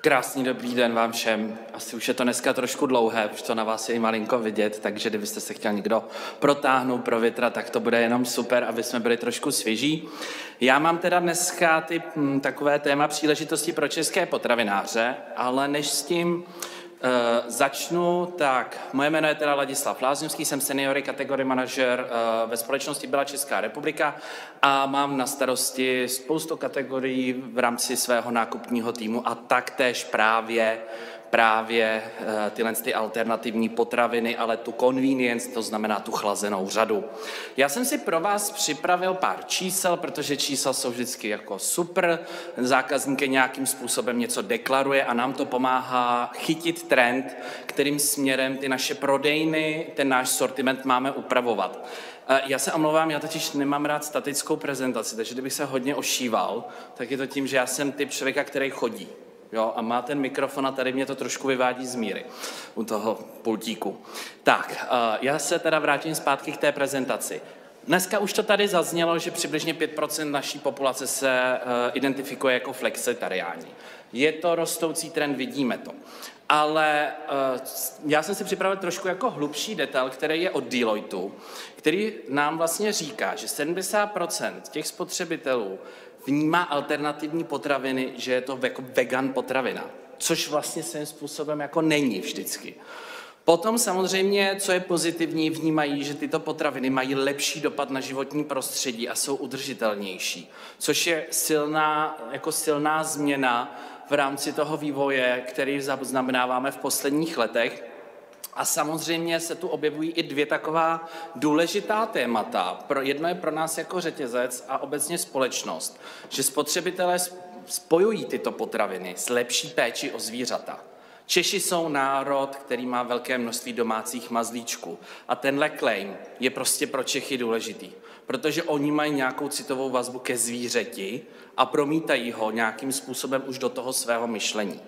Krásný dobrý den vám všem. Asi už je to dneska trošku dlouhé, už to na vás je i malinko vidět, takže kdybyste se chtěl někdo protáhnout pro větra, tak to bude jenom super, aby jsme byli trošku svěží. Já mám teda dneska takové téma příležitosti pro české potravináře, ale než s tím začnu, tak moje jméno je teda Ladislav Lázňovský, jsem senior kategorie manažer ve společnosti Byla Česká republika a mám na starosti spoustu kategorií v rámci svého nákupního týmu a taktéž právě tyhle ty alternativní potraviny, ale tu convenience, to znamená tu chlazenou řadu. Já jsem si pro vás připravil pár čísel, protože čísla jsou vždycky jako super, zákazník nějakým způsobem něco deklaruje a nám to pomáhá chytit trend, kterým směrem ty naše prodejny, ten náš sortiment máme upravovat. Já se omlouvám, já totiž nemám rád statickou prezentaci, takže kdybych se hodně ošíval, tak je to tím, že já jsem typ člověka, který chodí. Jo, a má ten mikrofon a tady mě to trošku vyvádí z míry u toho pultíku. Tak, já se teda vrátím zpátky k té prezentaci. Dneska už to tady zaznělo, že přibližně 5% naší populace se identifikuje jako flexitariáni. Je to rostoucí trend, vidíme to. Ale já jsem si připravil trošku jako hlubší detail, který je od Deloitu, který nám vlastně říká, že 70% těch spotřebitelů vnímá alternativní potraviny, že je to jako vegan potravina, což vlastně svým způsobem jako není vždycky. Potom samozřejmě, co je pozitivní, vnímají, že tyto potraviny mají lepší dopad na životní prostředí a jsou udržitelnější, což je silná změna v rámci toho vývoje, který zaznamenáváme v posledních letech. A samozřejmě se tu objevují i dvě taková důležitá témata. Jedno je pro nás jako řetězec a obecně společnost, že spotřebitelé spojují tyto potraviny s lepší péčí o zvířata. Češi jsou národ, který má velké množství domácích mazlíčků. A tenhle claim je prostě pro Čechy důležitý, protože oni mají nějakou citovou vazbu ke zvířeti a promítají ho nějakým způsobem už do toho svého myšlení.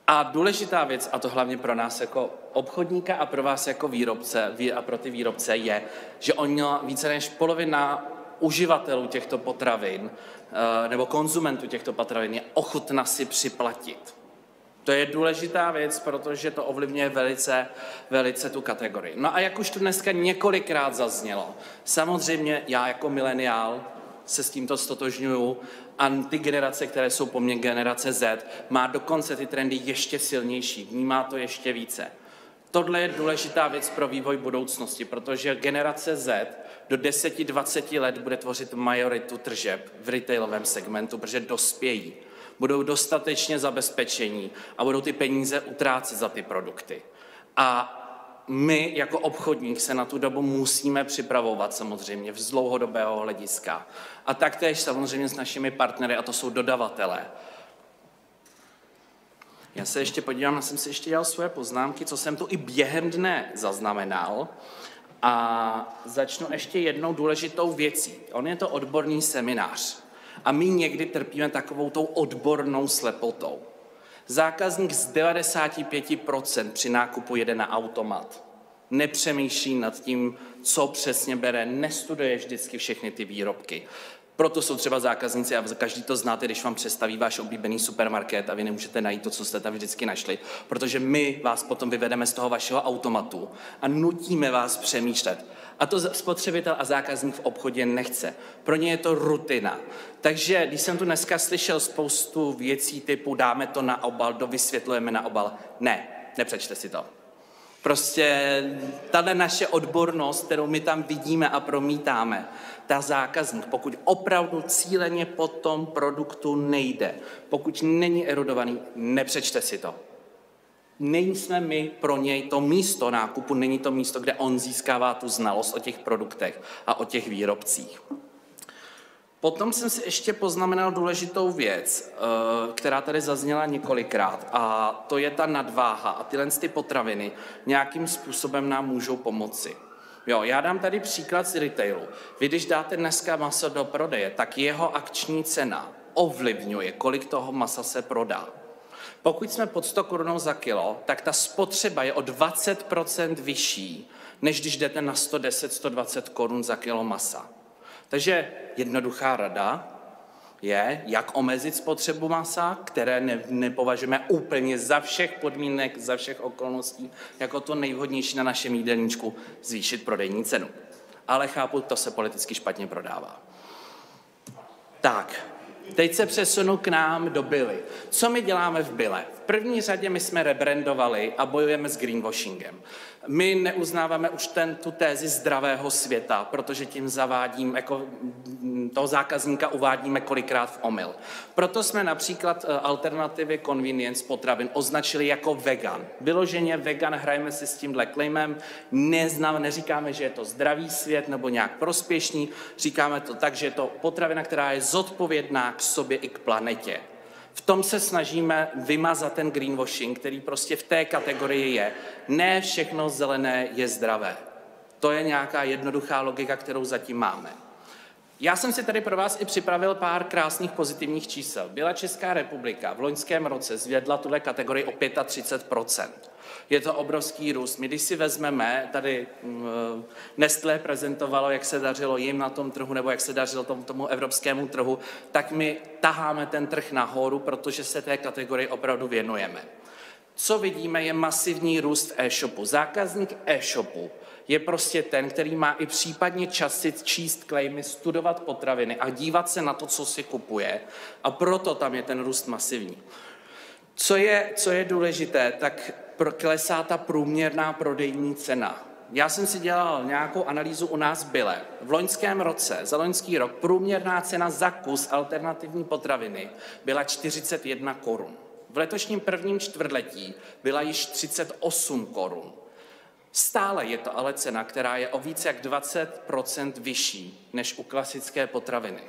A důležitá věc, a to hlavně pro nás jako obchodníka a pro vás jako výrobce a pro ty výrobce je, že více než polovina uživatelů těchto potravin nebo konzumentů těchto potravin je ochotna si připlatit. To je důležitá věc, protože to ovlivňuje velice tu kategorii. No a jak už tu dneska několikrát zaznělo, samozřejmě já jako mileniál se s tímto stotožňuju a ty generace, které jsou po mně generace Z, má dokonce ty trendy ještě silnější, vnímá to ještě více. Tohle je důležitá věc pro vývoj budoucnosti, protože generace Z do 10-20 let bude tvořit majoritu tržeb v retailovém segmentu, protože dospějí, budou dostatečně zabezpečení a budou ty peníze utrácet za ty produkty. A my jako obchodník se na tu dobu musíme připravovat samozřejmě z dlouhodobého hlediska. A taktéž samozřejmě s našimi partnery, a to jsou dodavatelé. Já se ještě podívám, jsem si ještě dělal svoje poznámky, co jsem tu i během dne zaznamenal. A začnu ještě jednou důležitou věcí. On je to odborný seminář. A my někdy trpíme takovou tou odbornou slepotou. Zákazník z 95% při nákupu jede na automat. Nepřemýšlí nad tím, co přesně bere, nestuduje vždycky všechny ty výrobky. Proto jsou třeba zákazníci, a každý to znáte, když vám představí váš oblíbený supermarket a vy nemůžete najít to, co jste tam vždycky našli, protože my vás potom vyvedeme z toho vašeho automatu a nutíme vás přemýšlet. A to spotřebitel a zákazník v obchodě nechce. Pro ně je to rutina. Takže když jsem tu dneska slyšel spoustu věcí typu dáme to na obal, dovysvětlujeme na obal, ne, nepřečte si to. Prostě tahle naše odbornost, kterou my tam vidíme a promítáme, ta zákazník, pokud opravdu cíleně po tom produktu nejde, pokud není erudovaný, nepřečte si to. Nejsme my pro něj to místo nákupu, není to místo, kde on získává tu znalost o těch produktech a o těch výrobcích. Potom jsem si ještě poznamenal důležitou věc, která tady zazněla několikrát, a to je ta nadváha a tyhle ty potraviny nějakým způsobem nám můžou pomoci. Jo, já dám tady příklad z retailu. Vy, když dáte dneska maso do prodeje, tak jeho akční cena ovlivňuje, kolik toho masa se prodá. Pokud jsme pod 100 korun za kilo, tak ta spotřeba je o 20% vyšší, než když jdete na 110-120 korun za kilo masa. Takže jednoduchá rada, je, jak omezit spotřebu masa, které nepovažujeme úplně za všech podmínek, za všech okolností, jako to nejvhodnější na našem jídelníčku, zvýšit prodejní cenu. Ale chápu, to se politicky špatně prodává. Tak, teď se přesunu k nám do Billy. Co my děláme v Bille? V první řadě my jsme rebrandovali a bojujeme s greenwashingem. My neuznáváme už tu tézi zdravého světa, protože tím zavádím, jako toho zákazníka uvádíme kolikrát v omyl. Proto jsme například alternativy convenience potravin označili jako vegan. Vyloženě vegan, hrajeme si s tímhle claimem, neříkáme, že je to zdravý svět nebo nějak prospěšný, říkáme to tak, že je to potravina, která je zodpovědná k sobě i k planetě. V tom se snažíme vymazat ten greenwashing, který prostě v té kategorii je. Ne všechno zelené je zdravé. To je nějaká jednoduchá logika, kterou zatím máme. Já jsem si tady pro vás i připravil pár krásných pozitivních čísel. Byla Česká republika v loňském roce zvedla tuhle kategorii o 35%. Je to obrovský růst. My, když si vezmeme, tady Nestlé prezentovalo, jak se dařilo jim na tom trhu, nebo jak se dařilo tomu evropskému trhu, tak my taháme ten trh nahoru, protože se té kategorii opravdu věnujeme. Co vidíme, je masivní růst v e-shopu. Zákazník e-shopu je prostě ten, který má i případně čas číst claimy, studovat potraviny a dívat se na to, co si kupuje. A proto tam je ten růst masivní. Co je důležité, tak klesá ta průměrná prodejní cena. Já jsem si dělal nějakou analýzu u nás v Bille. V loňském roce, za loňský rok, průměrná cena za kus alternativní potraviny byla 41 korun. V letošním prvním čtvrtletí byla již 38 korun. Stále je to ale cena, která je o více jak 20% vyšší než u klasické potraviny.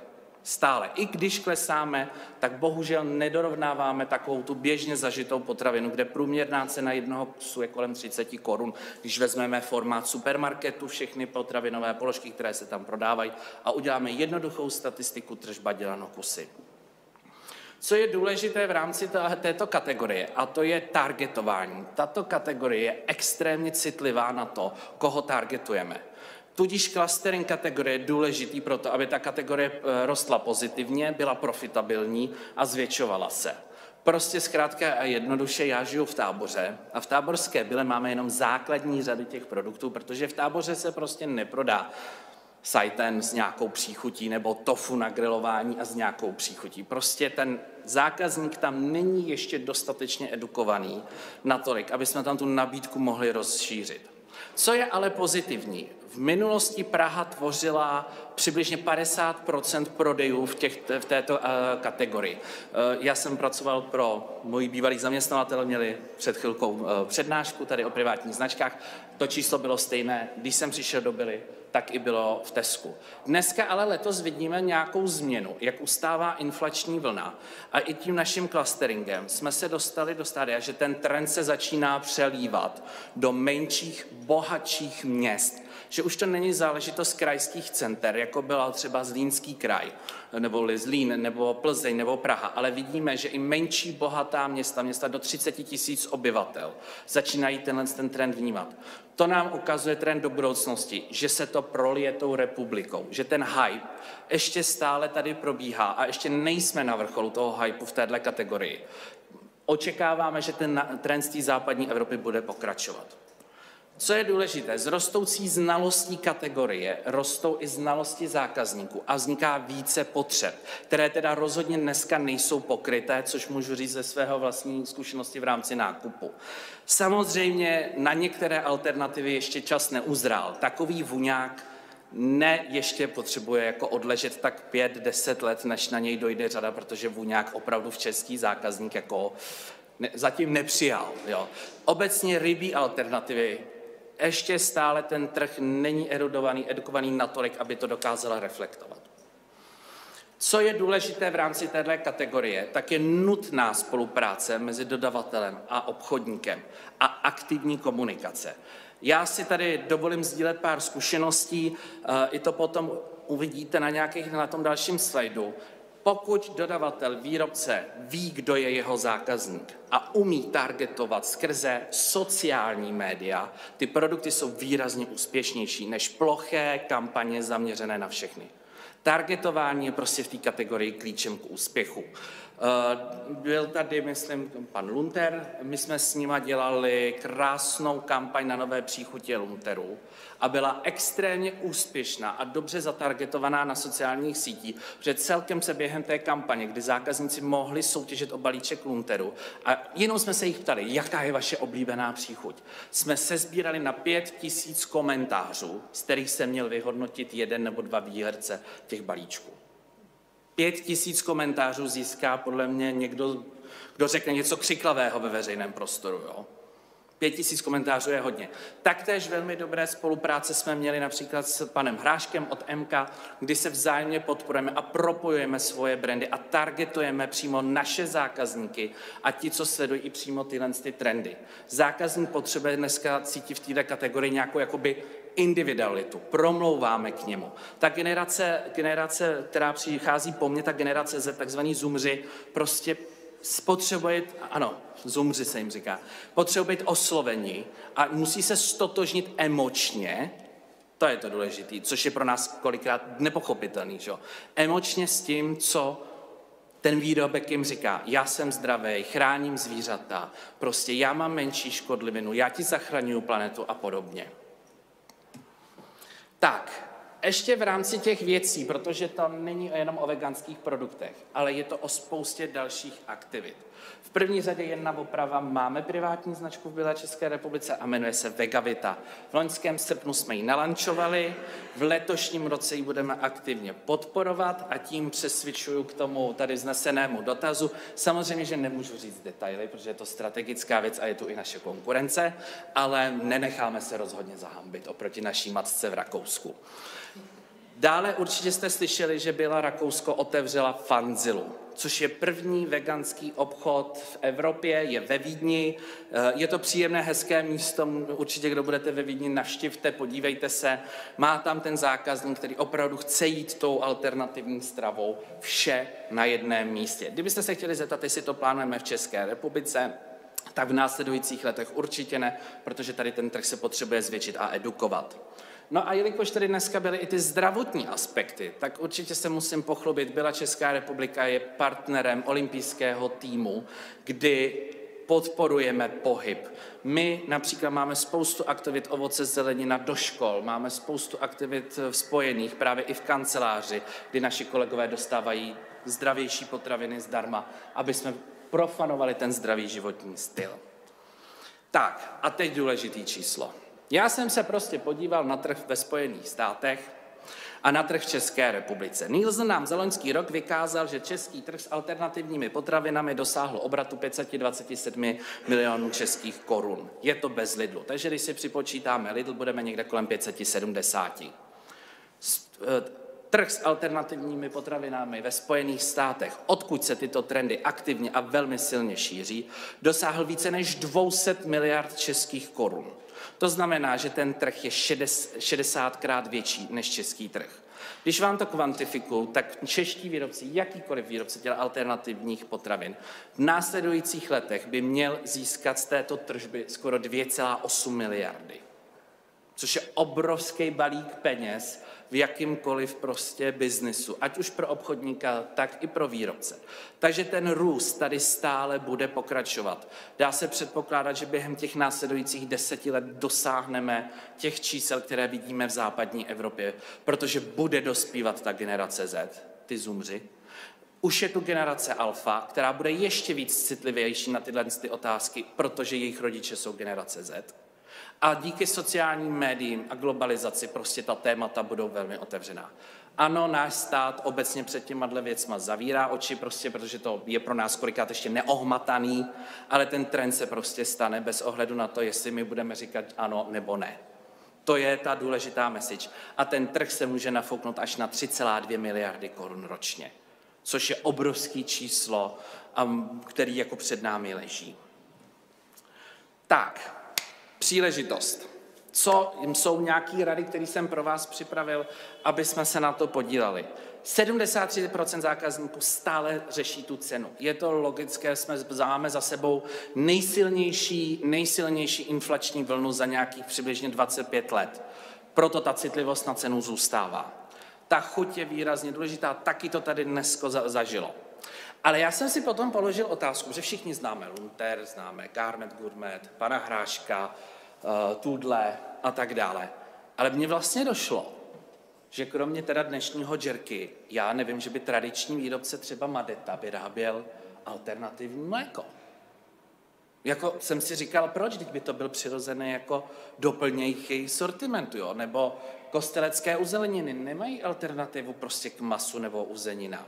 Stále. I když klesáme, tak bohužel nedorovnáváme takovou tu běžně zažitou potravinu, kde průměrná cena jednoho kusu je kolem 30 korun, když vezmeme formát supermarketu, všechny potravinové položky, které se tam prodávají a uděláme jednoduchou statistiku tržba děláno kusy. Co je důležité v rámci této kategorie, a to je targetování. Tato kategorie je extrémně citlivá na to, koho targetujeme. Tudíž clustering kategorie je důležitý proto, aby ta kategorie rostla pozitivně, byla profitabilní a zvětšovala se. Prostě zkrátka a jednoduše já žiju v Táboře a v Táborské Bille máme jenom základní řady těch produktů, protože v Táboře se prostě neprodá sajten s nějakou příchutí nebo tofu na grilování a s nějakou příchutí. Prostě ten zákazník tam není ještě dostatečně edukovaný natolik, aby jsme tam tu nabídku mohli rozšířit. Co je ale pozitivní? V minulosti Praha tvořila přibližně 50% prodejů v této kategorii. Já jsem pracoval pro můj bývalý zaměstnavatel, měli před chvilkou přednášku tady o privátních značkách. To číslo bylo stejné, když jsem přišel do Billy, tak i bylo v Tesku. Dneska ale letos vidíme nějakou změnu, jak ustává inflační vlna a i tím naším clusteringem jsme se dostali do stádia, že ten trend se začíná přelívat do menších, bohatších měst. Že už to není záležitost krajských center, jako byla třeba Zlínský kraj, nebo Zlín, nebo Plzeň, nebo Praha, ale vidíme, že i menší bohatá města do 30 000 obyvatel, začínají ten trend vnímat. To nám ukazuje trend do budoucnosti, že se to prolije tou republikou, že ten hype ještě stále tady probíhá a ještě nejsme na vrcholu toho hypeu v této kategorii. Očekáváme, že ten trend z té západní Evropy bude pokračovat. Co je důležité, s rostoucí znalostí kategorie rostou i znalosti zákazníků a vzniká více potřeb, které teda rozhodně dneska nejsou pokryté, což můžu říct ze svého vlastní zkušenosti v rámci nákupu. Samozřejmě na některé alternativy ještě čas neuzrál. Takový vuňák ještě potřebuje jako odležet tak 5-10 let, než na něj dojde řada, protože vuňák opravdu v český zákazník jako zatím nepřijal. Jo. Obecně rybí alternativy ještě stále ten trh není edukovaný natolik, aby to dokázala reflektovat. Co je důležité v rámci této kategorie, tak je nutná spolupráce mezi dodavatelem a obchodníkem a aktivní komunikace. Já si tady dovolím sdílet pár zkušeností, i to potom uvidíte na tom dalším slajdu. Pokud dodavatel, výrobce ví, kdo je jeho zákazník a umí targetovat skrze sociální média, ty produkty jsou výrazně úspěšnější než ploché kampaně zaměřené na všechny. Targetování je prostě v té kategorii klíčem k úspěchu. Byl tady, myslím, pan Lunter, my jsme s nima dělali krásnou kampaň na nové příchutě Lunteru a byla extrémně úspěšná a dobře zatargetovaná na sociálních sítích, protože celkem se během té kampaně, kdy zákazníci mohli soutěžit o balíček Lunteru a jenom jsme se jich ptali, jaká je vaše oblíbená příchuť, jsme se sbírali na 5000 komentářů, z kterých se měl vyhodnotit 1 nebo 2 výherce těch balíčků. 5000 komentářů získá podle mě někdo, kdo řekne něco křiklavého ve veřejném prostoru. Jo? 5000 komentářů je hodně. Taktéž velmi dobré spolupráce jsme měli například s panem Hráškem od MK, kdy se vzájemně podporujeme a propojujeme svoje brandy a targetujeme přímo naše zákazníky a ti, co sledují i přímo tyhle trendy. Zákazník potřebuje dneska cítit v této kategorii nějakou jakoby individualitu, promlouváme k němu. Ta generace, která přichází po mně, ta generace Z, takzvaný zoomři, prostě potřebuje, ano, zoomři se jim říká, potřebuje být osloveni a musí se stotožnit emočně, to je to důležité, což je pro nás kolikrát nepochopitelný, že? Emočně s tím, co ten výrobek jim říká, já jsem zdravý, chráním zvířata, prostě já mám menší škodlivinu, já ti zachraňuju planetu a podobně. Tak, ještě v rámci těch věcí, protože to není jenom o veganských produktech, ale je to o spoustě dalších aktivit. V první řadě jedna oprava, máme privátní značku v Bílé České republice a jmenuje se Vegavita. V loňském srpnu jsme ji nalančovali, v letošním roce ji budeme aktivně podporovat a tím přesvědčuju k tomu tady vznesenému dotazu. Samozřejmě, že nemůžu říct detaily, protože je to strategická věc a je tu i naše konkurence, ale nenecháme se rozhodně zahambit oproti naší matce v Rakousku. Dále určitě jste slyšeli, že byla Rakousko otevřela Fanzilu, což je první veganský obchod v Evropě, je ve Vídni. Je to příjemné, hezké místo, určitě, kdo budete ve Vídni, navštivte, podívejte se. Má tam ten zákazník, který opravdu chce jít tou alternativní stravou, vše na jednom místě. Kdybyste se chtěli zeptat, jestli to plánujeme v České republice, tak v následujících letech určitě ne, protože tady ten trh se potřebuje zvětšit a edukovat. No a jelikož tady dneska byly i ty zdravotní aspekty, tak určitě se musím pochlubit. Byla Česká republika je partnerem olympijského týmu, kdy podporujeme pohyb. My například máme spoustu aktivit ovoce zelenina do škol, máme spoustu aktivit spojených právě i v kanceláři, kdy naši kolegové dostávají zdravější potraviny zdarma, aby jsme profanovali ten zdravý životní styl. Tak a teď důležitý číslo. Já jsem se prostě podíval na trh ve Spojených státech a na trh v České republice. Nielsen nám za loňský rok vykázal, že český trh s alternativními potravinami dosáhl obratu 527 milionů českých korun. Je to bez Lidlu, takže když si připočítáme Lidl, budeme někde kolem 570. Trh s alternativními potravinami ve Spojených státech, odkud se tyto trendy aktivně a velmi silně šíří, dosáhl více než 200 miliard českých korun. To znamená, že ten trh je 60krát větší než český trh. Když vám to kvantifikuju, tak čeští výrobci, jakýkoliv výrobce dělá alternativních potravin, v následujících letech by měl získat z této tržby skoro 2,8 miliardy. Což je obrovský balík peněz v jakýmkoliv prostě biznisu, ať už pro obchodníka, tak i pro výrobce. Takže ten růst tady stále bude pokračovat. Dá se předpokládat, že během těch následujících 10 let dosáhneme těch čísel, které vidíme v západní Evropě, protože bude dospívat ta generace Z, ty zoomři. Už je tu generace alfa, která bude ještě víc citlivější na tyhle otázky, protože jejich rodiče jsou generace Z. A díky sociálním médiím a globalizaci prostě ta témata budou velmi otevřená. Ano, náš stát obecně před těma věcma zavírá oči, prostě, protože to je pro nás kolikrát ještě neohmataný, ale ten trend se prostě stane bez ohledu na to, jestli my budeme říkat ano nebo ne. To je ta důležitá message. A ten trh se může nafouknout až na 3,2 miliardy korun ročně, což je obrovský číslo, který jako před námi leží. Tak, příležitost. Co jsou nějaké rady, které jsem pro vás připravil, aby jsme se na to podíleli. 73% zákazníků stále řeší tu cenu. Je to logické, máme za sebou nejsilnější inflační vlnu za nějakých přibližně 25 let. Proto ta citlivost na cenu zůstává. Ta chuť je výrazně důležitá, taky to tady dneska zažilo. Ale já jsem si potom položil otázku, že všichni známe Lunter, známe Garment Gourmet, pana Hráška, Tudle a tak dále. Ale mně vlastně došlo, že kromě teda dnešního jerky, já nevím, že by tradiční výrobce třeba Madeta vyráběl alternativní mléko. Jako jsem si říkal, proč, když by to byl přirozený jako doplněk jejich sortimentu, jo? Nebo kostelecké uzeleniny nemají alternativu prostě k masu nebo uzeninám.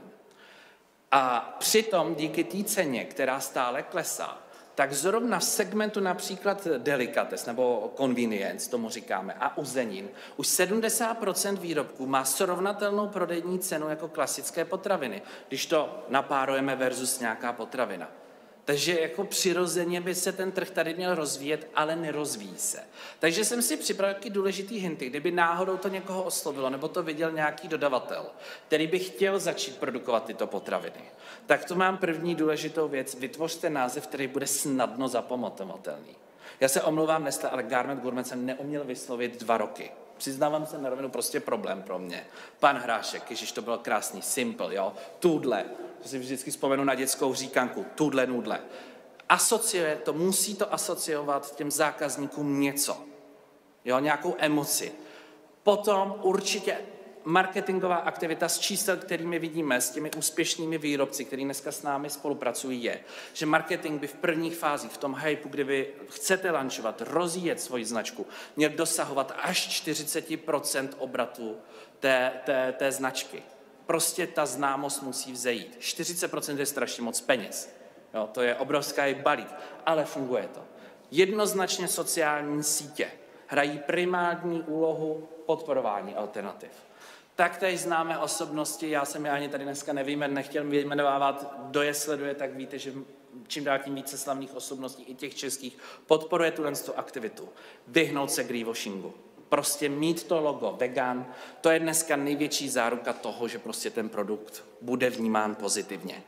A přitom díky té ceně, která stále klesá, tak zrovna v segmentu například delikates nebo convenience, tomu říkáme, a uzenin, už 70% výrobků má srovnatelnou prodejní cenu jako klasické potraviny, když to napárujeme versus nějaká potravina. Takže jako přirozeně by se ten trh tady měl rozvíjet, ale nerozvíjí se. Takže jsem si připravil taky důležitý hinty, kdyby náhodou to někoho oslovilo, nebo to viděl nějaký dodavatel, který by chtěl začít produkovat tyto potraviny. Tak to mám první důležitou věc. Vytvořte název, který bude snadno zapamatovatelný. Já se omlouvám, Nestlé, ale Garment Gourmet jsem neuměl vyslovit 2 roky. Přiznávám se na rovinu, prostě problém pro mě. Pan Hrášek, ježiš, to bylo krásný, simple, jo. Tudle, to si vždycky vzpomenu na dětskou říkanku, tudle, nudle. Asociuje to, musí to asociovat těm zákazníkům něco, jo, nějakou emoci. Potom určitě marketingová aktivita s čísel, kterými vidíme, s těmi úspěšnými výrobci, kteří dneska s námi spolupracují, je, že marketing by v prvních fázích, v tom hypeu, kdy vy chcete launchovat, rozvíjet svoji značku, měl dosahovat až 40% obratu té značky. Prostě ta známost musí vzejít. 40% je strašně moc peněz. Jo, to je obrovský balík, ale funguje to. Jednoznačně sociální sítě hrají primární úlohu podporování alternativ. Taktéž známe osobnosti, já jsem je ani tady dneska nechtěl vyjmenovávat, kdo je sleduje, tak víte, že čím dál tím více slavných osobností, i těch českých, podporuje tu aktivitu. Vyhnout se greenwashingu. Prostě mít to logo vegan, to je dneska největší záruka toho, že prostě ten produkt bude vnímán pozitivně.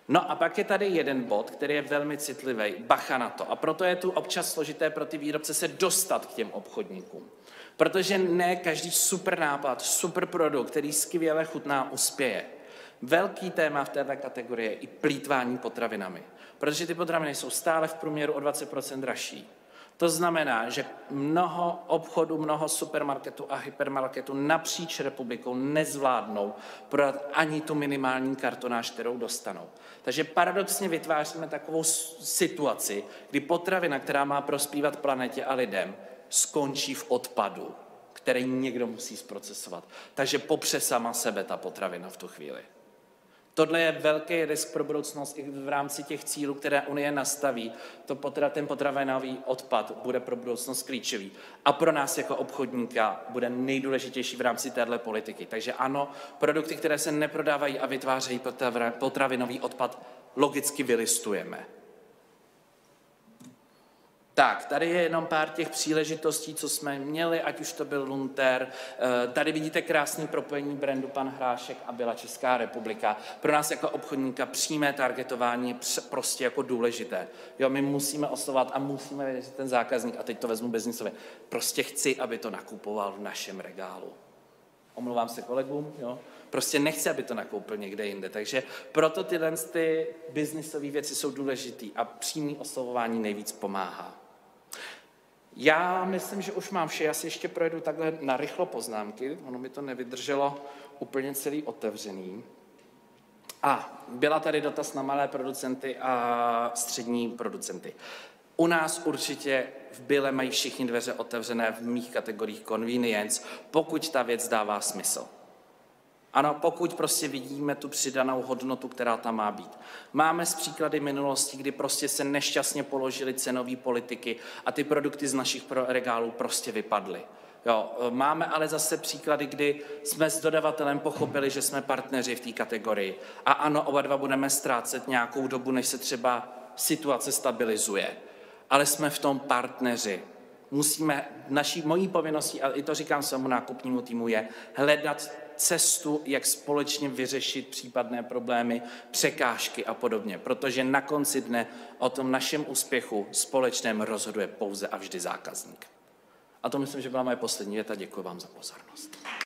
No a pak je tady jeden bod, který je velmi citlivý, bacha na to. A proto je tu občas složité pro ty výrobce se dostat k těm obchodníkům. Protože ne každý super nápad, super produkt, který skvěle chutná, uspěje. Velký téma v této kategorii je i plýtvání potravinami. Protože ty potraviny jsou stále v průměru o 20% dražší. To znamená, že mnoho obchodů, mnoho supermarketů a hypermarketů napříč republikou nezvládnou prodat ani tu minimální kartonáž, kterou dostanou. Takže paradoxně vytváříme takovou situaci, kdy potravina, která má prospívat planetě a lidem, skončí v odpadu, který někdo musí zprocesovat. Takže popře sama sebe ta potravina v tu chvíli. Tohle je velký risk pro budoucnost i v rámci těch cílů, které Unie nastaví. Ten potravinový odpad bude pro budoucnost klíčový. A pro nás jako obchodníka bude nejdůležitější v rámci téhle politiky. Takže ano, produkty, které se neprodávají a vytvářejí potravinový odpad, logicky vylistujeme. Tak, tady je jenom pár těch příležitostí, co jsme měli, ať už to byl Lunter. Tady vidíte krásné propojení brandu Pan Hrášek a byla Česká republika. Pro nás jako obchodníka přímé targetování je prostě jako důležité. Jo, my musíme oslovovat a musíme vědět, že ten zákazník, a teď to vezmu biznisově, prostě chci, aby to nakupoval v našem regálu. Omlouvám se kolegům, jo. Prostě nechci, aby to nakoupil někde jinde. Takže proto tyhle biznisové věci jsou důležitý a přímé oslovování nejvíc pomáhá. Já myslím, že už mám vše, já si ještě projedu takhle narychlo poznámky, ono mi to nevydrželo úplně celý otevřený. A byla tady dotaz na malé producenty a střední producenty. U nás určitě v Byle mají všichni dveře otevřené v mých kategoriích convenience, pokud ta věc dává smysl. Ano, pokud prostě vidíme tu přidanou hodnotu, která tam má být. Máme z příklady minulosti, kdy prostě se nešťastně položily cenové politiky a ty produkty z našich regálů prostě vypadly. Jo, máme ale zase příklady, kdy jsme s dodavatelem pochopili, že jsme partneři v té kategorii. A ano, oba dva budeme ztrácet nějakou dobu, než se třeba situace stabilizuje. Ale jsme v tom partneři. Mojí povinností, a i to říkám svému nákupnímu týmu, je hledat cestu, jak společně vyřešit případné problémy, překážky a podobně. Protože na konci dne o tom našem úspěchu společném rozhoduje pouze a vždy zákazník. A to myslím, že byla moje poslední věta. Děkuji vám za pozornost.